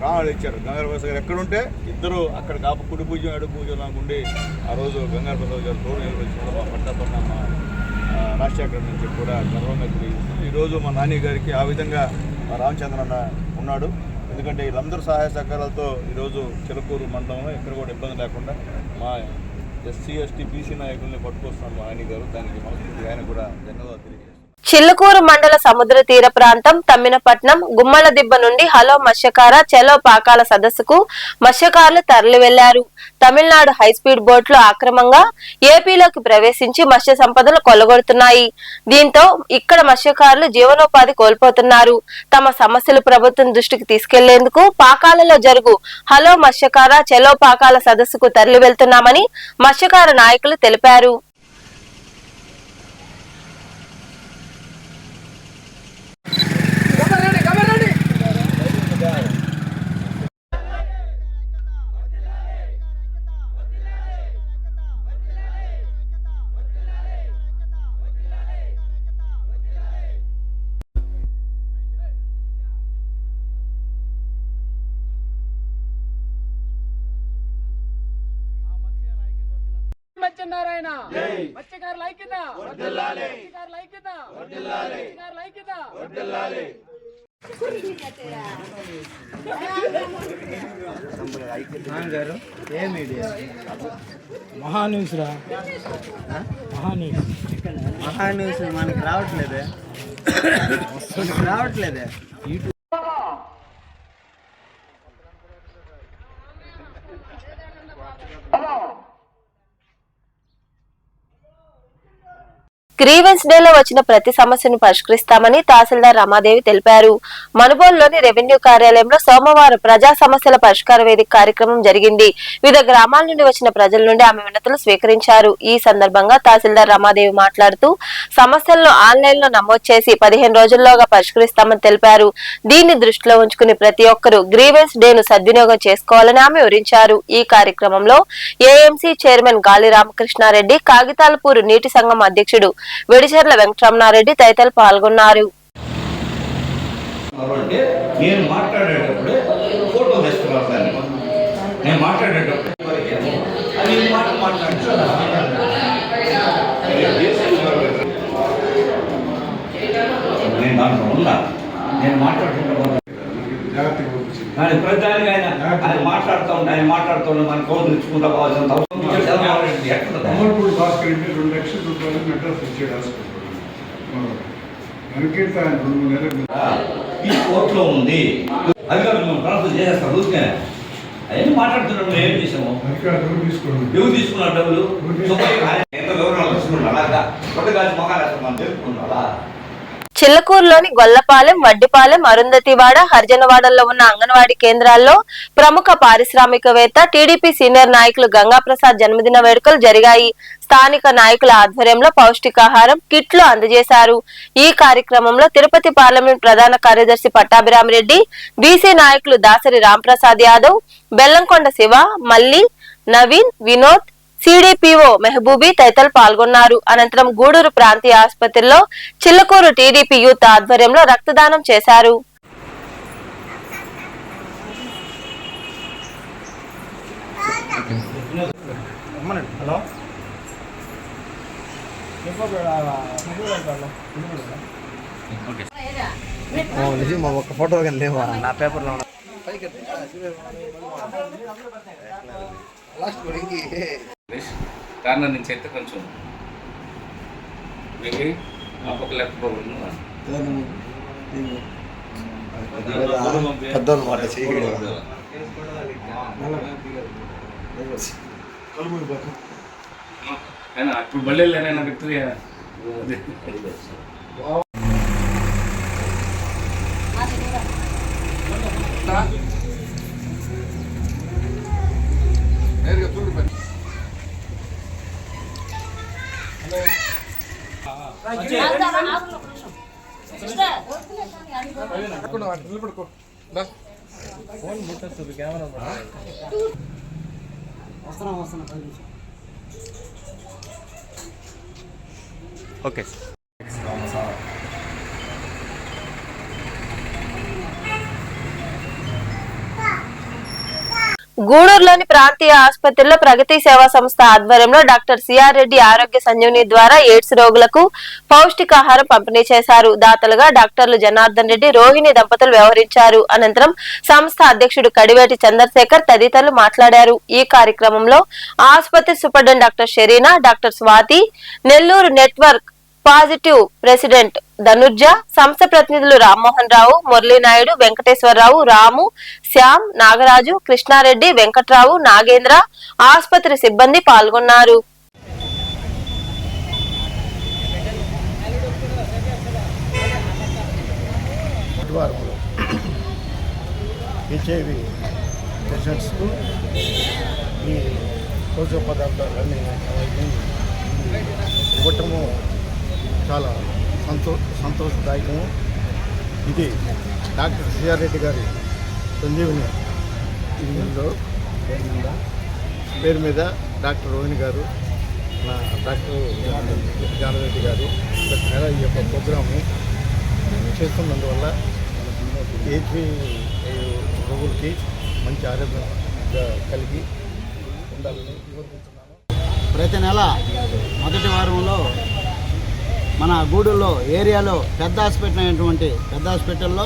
ప్రాణాలు ఇచ్చారు. గంగాప్రసాద్ గారు ఎక్కడుంటే ఇద్దరు అక్కడ కాపు కుడి పూజం ఎడు పూజం నాకుండి ఆ రోజు గంగాప్రసాద్ గారు తోడు నిర్వహించడంలో మా పట్టాభన్న మా రాజశేఖర్ నుంచి కూడా గర్వంగా తెలియజేస్తున్నాం. ఈరోజు మా నాని గారికి ఆ విధంగా మా రామచంద్రన్న ఉన్నాడు. ఎందుకంటే వీళ్ళందరూ సహాయ సహకారాలతో ఈరోజు చిలకూరు మండలంలో ఎక్కడ కూడా ఇబ్బంది లేకుండా మా ఎస్సీ ఎస్టీ బీసీ నాయకుల్ని పట్టుకొస్తున్నాం మా నాని గారు. దానికి మనస్ఫూర్తిగా ఆయన కూడా ధన్యవాదాలు తెలియజేస్తాం. చిల్లకూరు మండల సముద్ర తీర ప్రాంతం తమ్మినపట్నం గుమ్మల దిబ్బ నుండి హలో మత్స్యకార చలో పాకాల సదస్సుకు మత్స్యకారులు తరలి వెళ్లారు. తమిళనాడు హైస్పీడ్ బోట్లు అక్రమంగా ఏపీలోకి ప్రవేశించి మత్స్య సంపదలు కొల్లగొడుతున్నాయి. దీంతో ఇక్కడ మత్స్యకారులు జీవనోపాధి కోల్పోతున్నారు. తమ సమస్యలు ప్రభుత్వం దృష్టికి తీసుకెళ్లేందుకు పాకాలలో జరుగు హలో మత్స్యకార చలో పాకాల సదస్సుకు తరలి వెళ్తున్నామని మత్స్యకార నాయకులు తెలిపారు. నారాయణ మత్స్యకారుల ఐక్యత వర్ధిల్లాలి, మత్స్యకారుల ఐక్యత వర్ధిల్లాలి, మత్స్యకారుల ఐక్యత వర్ధిల్లాలి. మహాన్యూస్ రా, మహాన్యూస్ మనకి రావట్లేదే. గ్రీవెన్స్ డేలో వచ్చిన ప్రతి సమస్యను పరిష్కరిస్తామని తహసీల్దార్ రమాదేవి తెలిపారు. మనుబోలులోని రెవెన్యూ కార్యాలయంలో సోమవారం ప్రజా సమస్యల పరిష్కార వేదిక కార్యక్రమం జరిగింది. వివిధ గ్రామాల నుండి వచ్చిన ప్రజల నుండి ఆమె వినతులు స్వీకరించారు. ఈ సందర్భంగా తహసీల్దార్ రమాదేవి మాట్లాడుతూ సమస్యలను ఆన్లైన్ లో నమోదు చేసి 15 రోజుల్లోగా పరిష్కరిస్తామని తెలిపారు. దీన్ని దృష్టిలో ఉంచుకుని ప్రతి ఒక్కరూ గ్రీవెన్స్ డేను సద్వినియోగం చేసుకోవాలని ఆమె వివరించారు. ఈ కార్యక్రమంలో ఏఎంసీ చైర్మన్ గాలి రామకృష్ణారెడ్డి, కాగితాలపూరు నీటి సంఘం అధ్యక్షుడు వెడిచెర్ల వెంకటరమణారెడ్డి తదితరులు పాల్గొన్నారు. నేను మాట్లాడేటప్పుడే ఫోటో తీసుకున్నాను. నేను మాట్లాడేటప్పుడు నేను దాంట్లో ఉన్నా. నేను మాట్లాడుతున్నా ప్రతిదానికి ఆయన మాట్లాడుతూ ఉంటా. ఆయన మాట్లాడుతున్నా మన కోర్టు తెచ్చుకుంటా కావాల్సిన ఈ కోర్టులో ఉంది. అది కాదు మనం ట్రాన్స్ఫర్ చేసేస్తాం. చూసుకునే అవన్నీ మాట్లాడుతున్నాం. మేము ఏం చేసాము? ఎవరు తీసుకున్నారు డబ్బులు? ఎంత గౌరవం తీసుకున్నారు అలాగా కొత్తగా మొహాలు వేస్తాం మనం తెలుసుకున్నారా? చిల్లకూరులోని గొల్లపాలెం, వడ్డిపాలెం, అరుంధతివాడ, హరిజనవాడల్లో ఉన్న అంగన్వాడీ కేంద్రాల్లో ప్రముఖ పారిశ్రామికవేత్త టీడీపీ సీనియర్ నాయకులు గంగాప్రసాద్ జన్మదిన వేడుకలు జరిగాయి. స్థానిక నాయకుల ఆధ్వర్యంలో పౌష్టికాహారం కిట్లు అందజేశారు. ఈ కార్యక్రమంలో తిరుపతి పార్లమెంట్ ప్రధాన కార్యదర్శి పట్టాభిరామిరెడ్డి, బీసీ నాయకులు దాసరి రాంప్రసాద్ యాదవ్, బెల్లంకొండ శివ, మల్లి, నవీన్, వినోద్, సిడిపిఓ మెహబూబీ తదితరులు పాల్గొన్నారు. అనంతరం గూడూరు ప్రాంతీయ ఆసుపత్రిలో చిల్లకూరు టీడీపీ యూత్ ఆధ్వర్యంలో రక్తదానం చేశారు. ఒక ఫోటో కానీ లేవా నా పేపర్లో కార్నర్ నుంచి అయితే కొంచెం మీకు ఒక లేకపోవడం పెద్దోళ్ళు మాట చేయగలరు. ఇప్పుడు బళ్ళేనా విక్టోరియా నేరుగా చూడు పని నిలబడుకో. ఓకే. గూడూరులోని ప్రాంతీయ ఆసుపత్రిలో ప్రగతి సేవా సంస్థ ఆధ్వర్యంలో డాక్టర్ సిఆర్ రెడ్డి ఆరోగ్య సంజీవని ద్వారా ఎయిడ్స్ రోగులకు పౌష్టికాహారం పంపిణీ చేశారు. దాతలుగా డాక్టర్లు జనార్దన్ రెడ్డి, రోహిణి దంపతులు వ్యవహరించారు. అనంతరం సంస్థ అధ్యక్షుడు కడివేటి చంద్రశేఖర్ తదితరులు మాట్లాడారు. ఈ కార్యక్రమంలో ఆసుపత్రి superintendent doctor Sherina, doctor Swathi, Nellore network positive president ధనుర్జ, సంస్థ ప్రతినిధులు రామ్మోహన్ రావు, మురళీనాయుడు, వెంకటేశ్వరరావు, రాము, శ్యామ్, నాగరాజు, కృష్ణారెడ్డి, వెంకట్రావు, నాగేంద్ర, ఆసుపత్రి సిబ్బంది పాల్గొన్నారు. హెచ్ఐవి పేషెంట్స్కు ఈ పోషక పదార్థాలన్నీ ఇవ్వటము చాలా సంతోషదాయకము. ఇది డాక్టర్ సిఆర్ రెడ్డి గారి సంజీవని పేరు మీద డాక్టర్ రోహిణి గారు, డాక్టర్ జానరెడ్డి గారు ప్రతి నెల ఈ యొక్క ప్రోగ్రాము చేస్తున్నందువల్ల హెచ్ఐవి రోగులకి మంచి ఆరోగ్యంగా కలిగి ఉండాలని కోరుకుంటున్నాను. ప్రతి నెల మొదటి వారంలో మన గూడూరులో ఏరియాలో పెద్ద హాస్పిటల్లో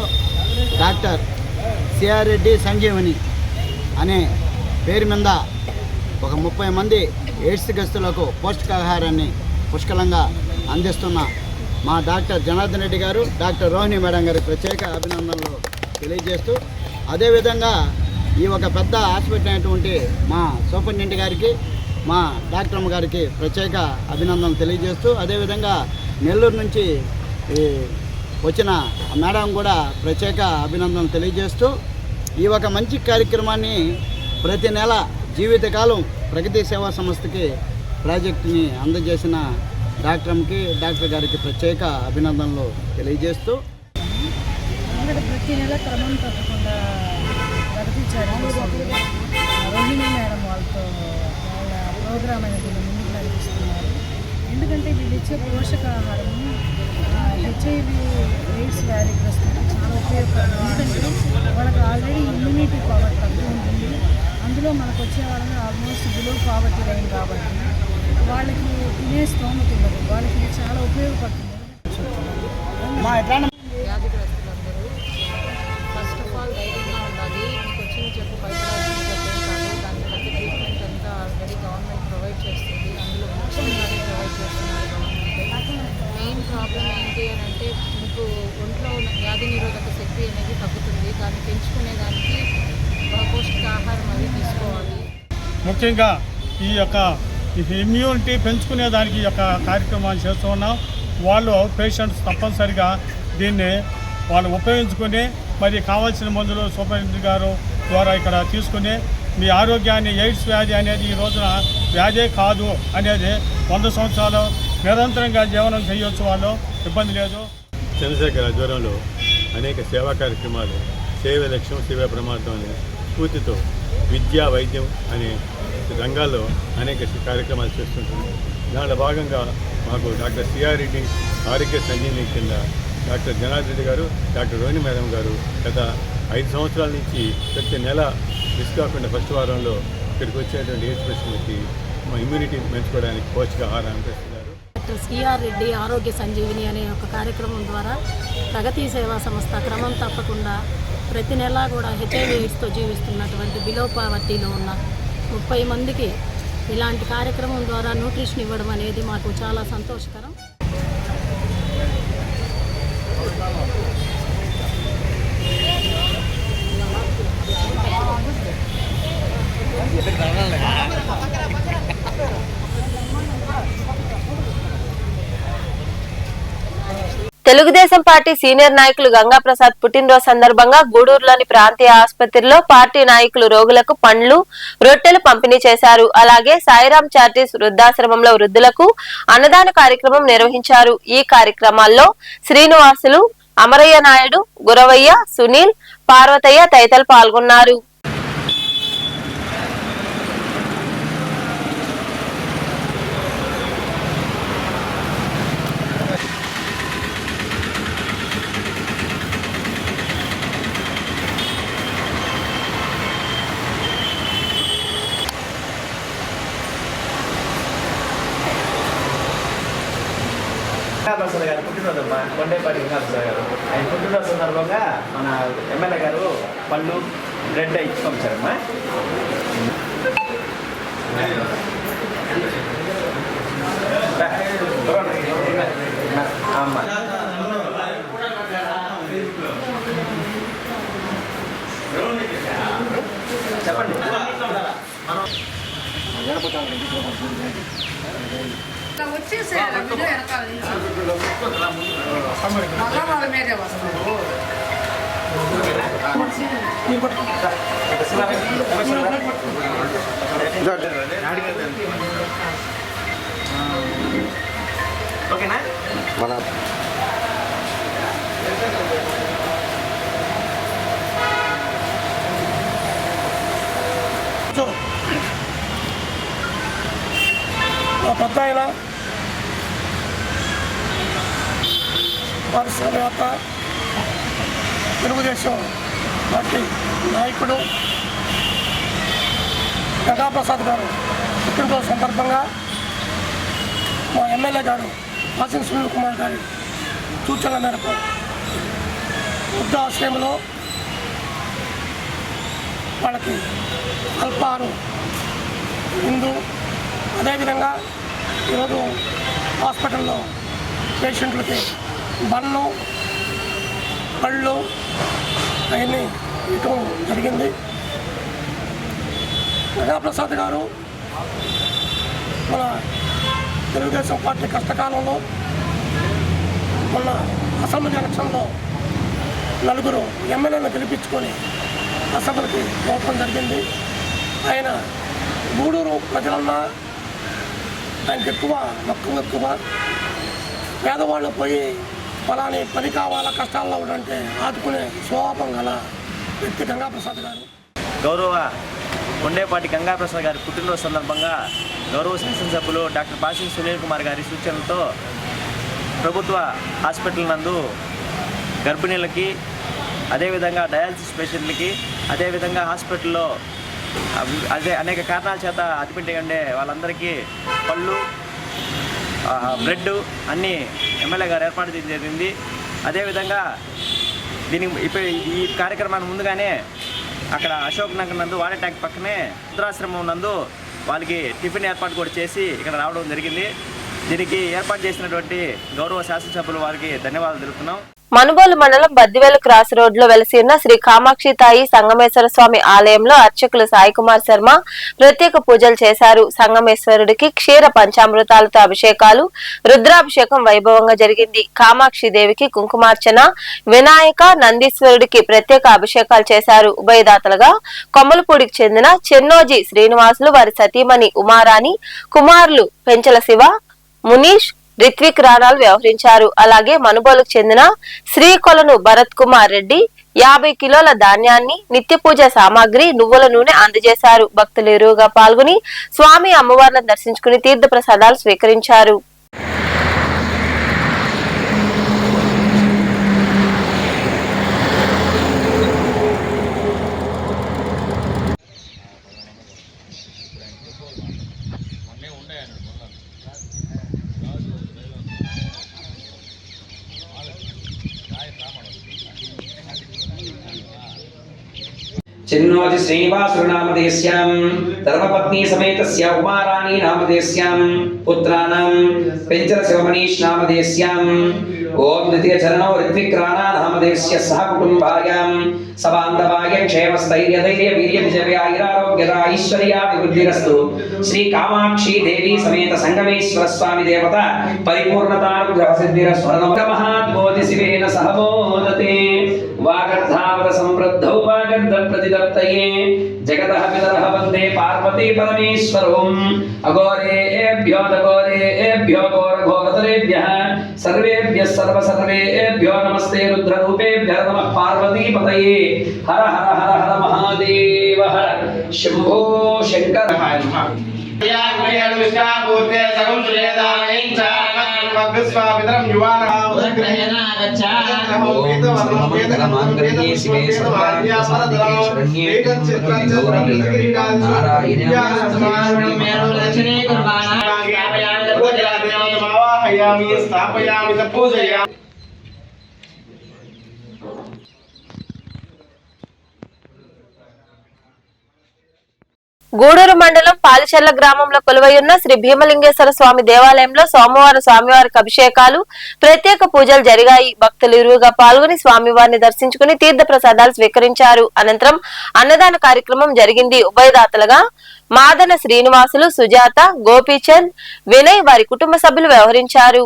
డాక్టర్ సిఆర్ రెడ్డి సంజీవని అనే పేరు మీద ఒక 30 మంది ఎయిడ్స్ గ్రస్తులకు పౌష్టికాహారాన్ని పుష్కలంగా అందిస్తున్న మా డాక్టర్ జనార్దన్ రెడ్డి గారు, డాక్టర్ రోహిణి మేడం గారికి ప్రత్యేక అభినందనలు తెలియజేస్తూ, అదేవిధంగా ఈ ఒక పెద్ద హాస్పిటల్ అయినటువంటి మా సూపరింటెండెంట్ గారికి, మా డాక్టర్ అమ్మ గారికి ప్రత్యేక అభినందనలు తెలియజేస్తూ, అదేవిధంగా నెల్లూరు నుంచి వచ్చిన మేడం కూడా ప్రత్యేక అభినందనలు తెలియజేస్తూ, ఈ ఒక మంచి కార్యక్రమాన్ని ప్రతి నెల జీవితకాలం ప్రగతి సేవా సంస్థకి ప్రాజెక్టుని అందజేసిన డాక్టర్కి, డాక్టర్ గారికి ప్రత్యేక అభినందనలు తెలియజేస్తూ, ప్రతి నెల క్రమం తప్పకుండా ప్రగతి రోహిణి మేడం వాళ్ళతో వాళ్ళ ప్రోగ్రామ్ అనేది ముందుకు నడిపిస్తున్నారు. ఎందుకంటే వీళ్ళు ఇచ్చే పోషకాహారము హెచ్ఐవి ఎయిడ్స్ వ్యాధిగ్రస్తులకు చాలా ఉపయోగపడుతుంది. ఎందుకంటే వాళ్ళకి ఆల్రెడీ ఇమ్యూనిటీ పవర్ తక్కువ ఉంటుంది. అందులో మనకు వచ్చే వాళ్ళని ఆల్మోస్ట్ బిలో పావర్టీ లైన్ కాబట్టి వాళ్ళకి తినే స్తోమత ఉండదు. వాళ్ళకి ఇది చాలా ఉపయోగపడుతుంది. వ్యాధిగ్రస్తులందరూ ఫస్ట్ ఆఫ్ ఆల్ ధైర్యంగా ఉండాలి. మీకు వచ్చిన చెప్పు భయపడాల్సిన చెప్పేం కాదు. దానికి ప్రతి ట్రీట్మెంట్ అంతా ఆల్రెడీ గవర్నమెంట్ ప్రొవైడ్ చేస్తుంది. అందులో ముఖ్యంగానే ప్రొవైడ్ చేస్తున్నారు గవర్నమెంట్. మెయిన్ ప్రాబ్లం ఏంటి అని అంటే మీకు ఒంట్లో ఉన్న వ్యాధి నిరోధక శక్తి అనేది తగ్గుతుంది. దాన్ని పెంచుకునే దానికి పౌష్టికాహారం అవి ముఖ్యంగా ఈ యొక్క ఇమ్యూనిటీ పెంచుకునే దానికి ఈ యొక్క కార్యక్రమాన్ని చేస్తూ ఉన్నాం. వాళ్ళు పేషెంట్స్ తప్పనిసరిగా దీన్ని వాళ్ళు ఉపయోగించుకొని మరి కావాల్సిన మందులు సూపరింటెండెంట్ గారు ద్వారా ఇక్కడ తీసుకుని మీ ఆరోగ్యాన్ని ఎయిడ్స్ వ్యాధి అనేది ఈ రోజున వ్యాధే కాదు అనేది 100 సంవత్సరాలు నిరంతరంగా జీవనం చేయవచ్చు, వాళ్ళు ఇబ్బంది లేదు. చంద్రశేఖర్ ఆధ్వర్యంలో అనేక సేవా కార్యక్రమాలు, సేవ లక్ష్యం సేవా ప్రమాదం అనే స్ఫూర్తితో విద్యా వైద్యం అనే రంగాల్లో అనేక కార్యక్రమాలు చేస్తుంటుంది. దాంట్లో భాగంగా మాకు డాక్టర్ సిఆర్ రెడ్డి ఆరోగ్య సంజీవని కింద డాక్టర్ జనార్దన్ రెడ్డి గారు, డాక్టర్ రోహిణి మేడం గారు గత 5 సంవత్సరాల నుంచి ప్రతి నెల మిస్ కాకుండా ఫస్ట్ వారంలో ఇక్కడికి వచ్చేటువంటి ఏజ్ పేషెంట్లకి మా ఇమ్యూనిటీ పెంచుకోవడానికి పోషకాహారాన్ని తెస్తున్నారు. డాక్టర్ సిఆర్ రెడ్డి ఆరోగ్య సంజీవిని అనే ఒక కార్యక్రమం ద్వారా ప్రగతి సేవా సంస్థ క్రమం తప్పకుండా ప్రతి నెలా కూడా హెచ్ఐవి ఎయిడ్స్తో జీవిస్తున్నటువంటి బిలో పావర్టీలో ఉన్న 30 మందికి ఇలాంటి కార్యక్రమం ద్వారా న్యూట్రిషన్ ఇవ్వడం అనేది మాకు చాలా సంతోషకరం. తెలుగుదేశం పార్టీ సీనియర్ నాయకులు గంగాప్రసాద్ పుట్టినరోజు సందర్భంగా గూడూరులోని ప్రాంతీయ ఆసుపత్రిలో పార్టీ నాయకులు రోగులకు పండ్లు, రొట్టెలు పంపిణీ చేశారు. అలాగే సాయిరాం చారిటీస్ వృద్ధాశ్రమంలో వృద్ధులకు అన్నదాన కార్యక్రమం నిర్వహించారు. ఈ కార్యక్రమాల్లో శ్రీనివాసులు, అమరయ్య నాయుడు, గురవయ్య, సునీల్, పార్వతయ్య తదితరులు పాల్గొన్నారు. గంగాప్రసాద్ గారు పుట్టినరోజు అమ్మా, కొండేపాటి గంగాప్రసాద్ గారు. ఆయన పుట్టినరోజు సందర్భంగా మన ఎమ్మెల్యే గారు పళ్ళు, బ్రెడ్ ఇచ్చి పంపించారమ్మా. అమ్మా చెప్పండి. ఓకేనా? పెద్ద ఆయన పారిశ్రామిక తెలుగుదేశం పార్టీ నాయకుడు గంగాప్రసాద్ గారు పుట్టినరోజు సందర్భంగా మా ఎమ్మెల్యే గారు వాసిం సునీల్ కుమార్ గారి సూచనల మేరకు వృద్ధాశ్రమంలో వాళ్ళకి అల్పాహారం విందు, అదేవిధంగా ఈరోజు హాస్పిటల్లో పేషెంట్లకి బన్ను, పళ్ళు అవన్నీ ఇవ్వటం జరిగింది. గంగాప్రసాద్ గారు మన తెలుగుదేశం పార్టీ కష్టకాలంలో మొన్న అసెంబ్లీ ఎలక్షన్లో 4 ఎమ్మెల్యేలను గెలిపించుకొని అసెంబ్లీకి పోవడం జరిగింది. ఆయన గూడూరు ప్రజలన్నా ఆయనకి ఎక్కువ మక్కువ. పేదవాళ్ళు పోయి ఫలాని పని కావాలా, కష్టాల్లో ఉంటే ఆదుకునే స్వభావం గల వ్యక్తి గంగాప్రసాద్ గారు. గౌరవ కొండేపాటి గంగాప్రసాద్ గారి పుట్టినరోజు సందర్భంగా గౌరవ శాసనసభ్యులు డాక్టర్ వాసిం సునీల్ కుమార్ గారి సూచనలతో ప్రభుత్వ హాస్పిటల్ నందు గర్భిణీలకి, అదేవిధంగా డయాలసిస్ పేషెంట్లకి, అదేవిధంగా హాస్పిటల్లో అనేక కారణాల చేత అతిపెట్టి ఉండే వాళ్ళందరికీ పళ్ళు, బ్రెడ్ అన్నీ ఎమ్మెల్యే గారు ఏర్పాటు చేయడం జరిగింది. అదేవిధంగా దీనికి ఇప్పుడు ఈ కార్యక్రమాన్ని ముందుగానే అక్కడ అశోక్ నగర్ నందు వాటర్ ట్యాంక్ పక్కనే వృద్ధాశ్రమం నందు వాళ్ళకి టిఫిన్ ఏర్పాటు కూడా చేసి ఇక్కడ రావడం జరిగింది. దీనికి ఏర్పాటు చేసినటువంటి గౌరవ శాసనసభ్యుల వారికి ధన్యవాదాలు తెలుపుతున్నాం. మనుబోలు మండలం బద్దివేలు క్రాస్ రోడ్ లో వెలసి ఉన్న శ్రీ కామాక్షి తాయి సంగమేశ్వర స్వామి ఆలయంలో అర్చకులు సాయి కుమార్ శర్మ ప్రత్యేక పూజలు చేశారు. సంగమేశ్వరుడికి క్షీర పంచామృతాలతో అభిషేకాలు, రుద్రాభిషేకం వైభవంగా జరిగింది. కామాక్షి దేవికి కుంకుమార్చన, వినాయక, నందీశ్వరుడికి ప్రత్యేక అభిషేకాలు చేశారు. ఉభయదాతలుగా కొమ్మలపూడికి చెందిన చెన్నోజీ శ్రీనివాసులు, వారి సతీమణి ఉమారాణి, కుమారులు పెంచల శివ, మునీష్, రిత్విక్ రాణాలు వ్యవహరించారు. అలాగే మనుబోలుకు చెందిన శ్రీకొలను భరత్ కుమార్ రెడ్డి 50 కిలోల ధాన్యాన్ని, నిత్య పూజ సామాగ్రి, నువ్వుల నూనె అందజేశారు. భక్తులు ఎరువుగా పాల్గొని స్వామి అమ్మవార్లను దర్శించుకుని తీర్థ ప్రసాదాలు స్వీకరించారు. చిన్నోజి శ్రీనివాసులు నామధేస్యాం ధర్మపత్ని సమేతస్య ఉమారాణి నామధేస్యాం పుత్రాణం పెంచల శివమనీష్ నామధేస్యాం ఓం ద్వితీయ చరణో రిత్విక్ రాణా నామధేస్య సహ కుటుంబాయాం సబాంధవాయ క్షేమస్థైర్య ధైర్య వీర్య విజయ ఆయురారోగ్య ఐశ్వర్యాభివృద్ధిరస్తు. శ్రీ కామాక్షి దేవి సమేత సంగమేశ్వర స్వామి దేవత పరిపూర్ణతానుగ్రహ సిద్ధిరస్తు. మహాద్భోతి శివేన సహ మోదతే వాగర్ధావత సంవృద్ధౌ వాగర్ధ ప్రతిదత్తయే జగతః పితరః వందే పార్వతీ పరమేశ్వరం. అఘోరేభ్యో దఘోరేభ్యో ఘోరఘోరతరేభ్యః సర్వేభ్యః సర్వసర్వేభ్యో నమస్తే రుద్రరూపేభ్యః నమః పార్వతీపతయే. హర హర హర హర మహాదేవ హర శంభో శంకర. గూడూరు మండలం పాలిచెర్ల గ్రామంలో కొలువైయున్న శ్రీ భీమలింగేశ్వర స్వామి దేవాలయంలో సోమవారం స్వామివారికి అభిషేకాలు, ప్రత్యేక పూజలు జరిగాయి. భక్తులు ఇరువుగా పాల్గొని స్వామివారిని దర్శించుకుని తీర్థ ప్రసాదాలు స్వీకరించారు. అనంతరం అన్నదాన కార్యక్రమం జరిగింది. ఉభయదాతలుగా మాదన శ్రీనివాసులు, సుజాత, గోపీచంద్, వినయ్, వారి కుటుంబ సభ్యులు వ్యవహరించారు.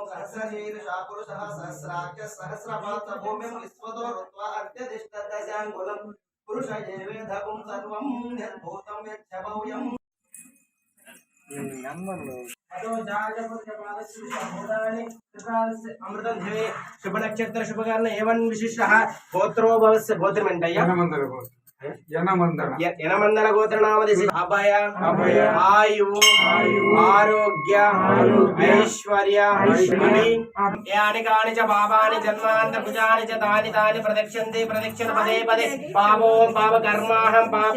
सहस्रशीर्षा पुरुषः सहस्राख्य सहस्रपात्र भूमिं विश्वतो ऋत्वा अत्यधिष्ठदशाङ्गुलं पुरुष एवेदगुं सर्वं निर्भूतं यच्छभव्यम् अमृतं ध्वे शुभ नक्षत्र शुभ कर्ण एवं विशिष्टः गोत्रो भवस्य गोत्रमण्डय यनमंदर गोत्र नामधेय अभय आयु आरोग्य ऐश्वर्य यानि कानि च पापानि जन्मान्त भुजानि च तानि तानि प्रदक्षन्ते प्रदक्षिण पदे पदे पापो पाप कर्माहं पाप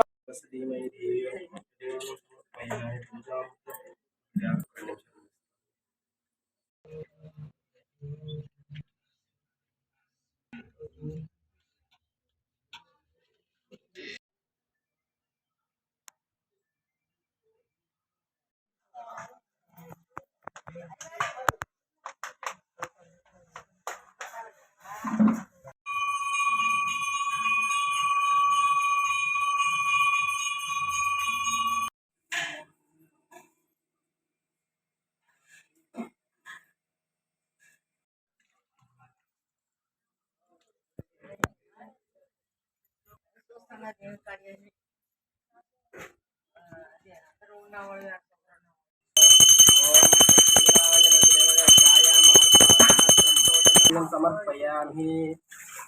సమర్పयामि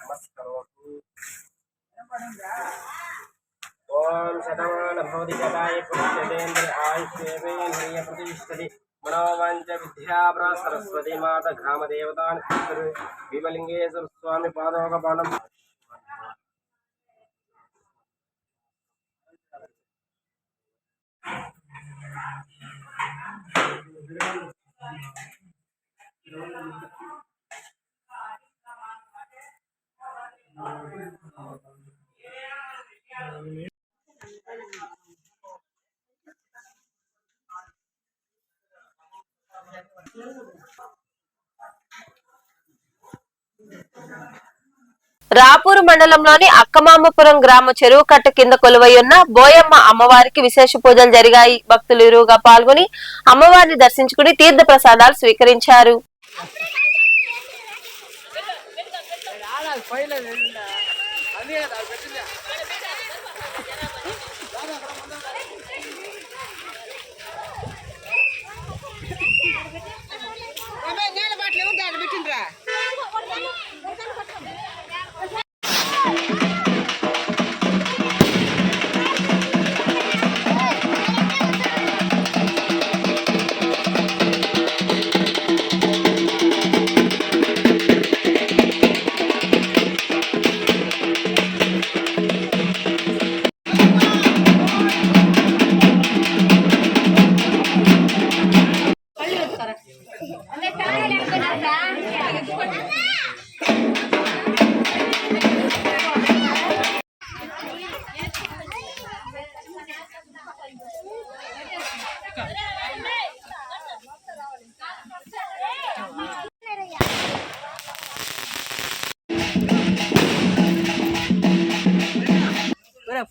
नमस्करोमि ओम शतमान भवति जटाय पुष्यतेन्द्र आयुष्येवेन्द्रिय प्रतिष्ठति मनोवांच विद्याप्रा सरस्वती माता ग्राम देवतान विमलिंगेश्वर स्वामी पादोकपाणम రాపూరు మండలంలోని అక్కమామపురం గ్రామ చెరువు కట్ట కింద కొలువైయున్న బోయమ్మ అమ్మవారికి విశేష పూజలు జరిగాయి. భక్తులు ఇరువుగా పాల్గొని అమ్మవారిని దర్శించుకుని తీర్థ ప్రసాదాలు స్వీకరించారు.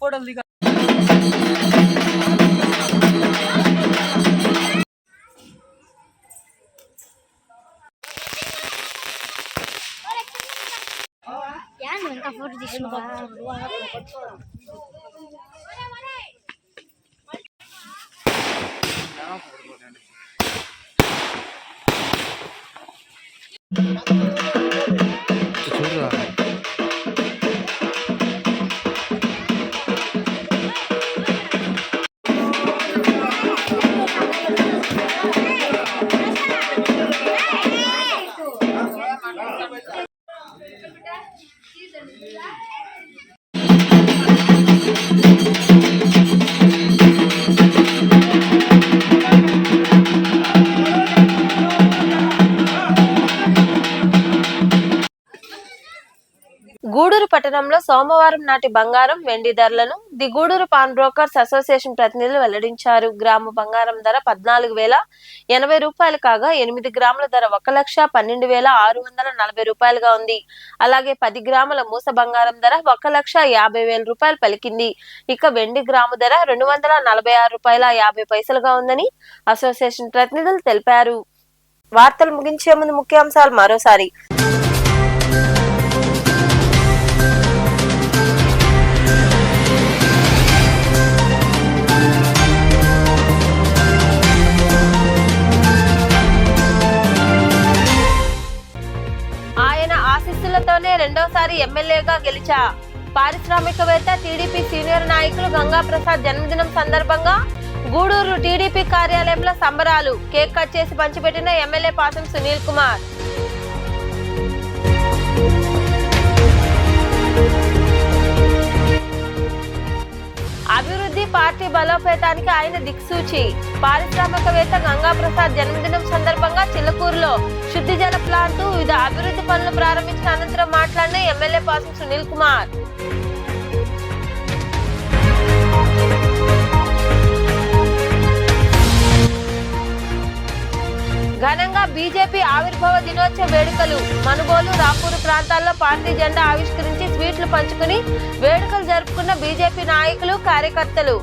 ఫోటోలు దిగా ఫోటో తీసుకున్నా గూడూరు పట్టణంలో సోమవారం నాటి బంగారం వెండి ధరలను the Gudur pawn brokers association ప్రతినిధులు వెల్లడించారు. గ్రాము బంగారం ధర 14,080 రూపాయలు కాగా 8 గ్రాముల ధర 1,12,640 రూపాయలుగా ఉంది. అలాగే 10 గ్రాముల మూస బంగారం ధర 1,50,000 రూపాయలు పలికింది. ఇక వెండి గ్రాము ధర 246 రూపాయల 50 పైసలుగా ఉందని అసోసియేషన్ ప్రతినిధులు తెలిపారు. వార్తలు ముగించే ముందు ముఖ్యాంశాలు మరోసారి. ఆయన ఆశీస్సులతోనే రెండోసారి ఎమ్మెల్యేగా గెలిచా. పారిశ్రామికవేత్త టీడీపీ సీనియర్ నాయకులు గంగా ప్రసాద్ జన్మదినం సందర్భంగా గూడూరు టీడీపీ కార్యాలయంలో సంబరాలు. కేక్ కట్ చేసి పంచిపెట్టిన ఎమ్మెల్యే పాసం సునీల్ కుమార్. అభివృద్ధి పార్టీ బలోపేతానికి ఆయన దిక్సూచి. పారిశ్రామికవేత్త గంగా ప్రసాద్ జన్మదినం సందర్భంగా చిల్లకూరులో శుద్ధి జల ప్లాంట్ వివిధ అభివృద్ధి పనులు ప్రారంభించిన అనంతరం మాట్లాడిన ఎమ్మెల్యే పాసం సునీల్ కుమార్. ఘనంగా బీజేపీ ఆవిర్భావ దినోత్సవ వేడుకలు. మనుగోలు, రాపూరు ప్రాంతాల్లో పార్టీ జెండా ఆవిష్కరించి స్వీట్లు పంచుకుని వేడుకలు జరుపుకున్న బీజేపీ నాయకులు, కార్యకర్తలు.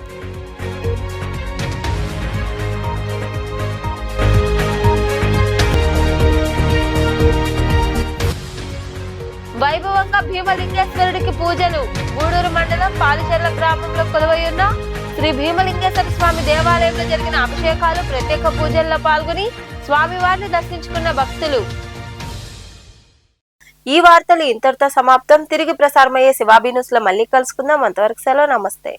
వైభవంగా భీమలింగేశ్వరుడికి పూజలు. గూడూరు మండలం పాలిచెర్ల గ్రామంలో కొలువైయున్న శ్రీ భీమలింగేశ్వర స్వామి దేవాలయంలో జరిగిన అభిషేకాలు, ప్రత్యేక పూజల్లో పాల్గొని స్వామివారిని దర్శించుకున్న భక్తులు. ఈ వార్తలు ఇంతటితో సమాప్తం. తిరిగి ప్రసారమయ్యే శివాబీ న్యూస్ లో మళ్ళీ కలుసుకుందాం. అంతవరకు సెలవు. నమస్తే.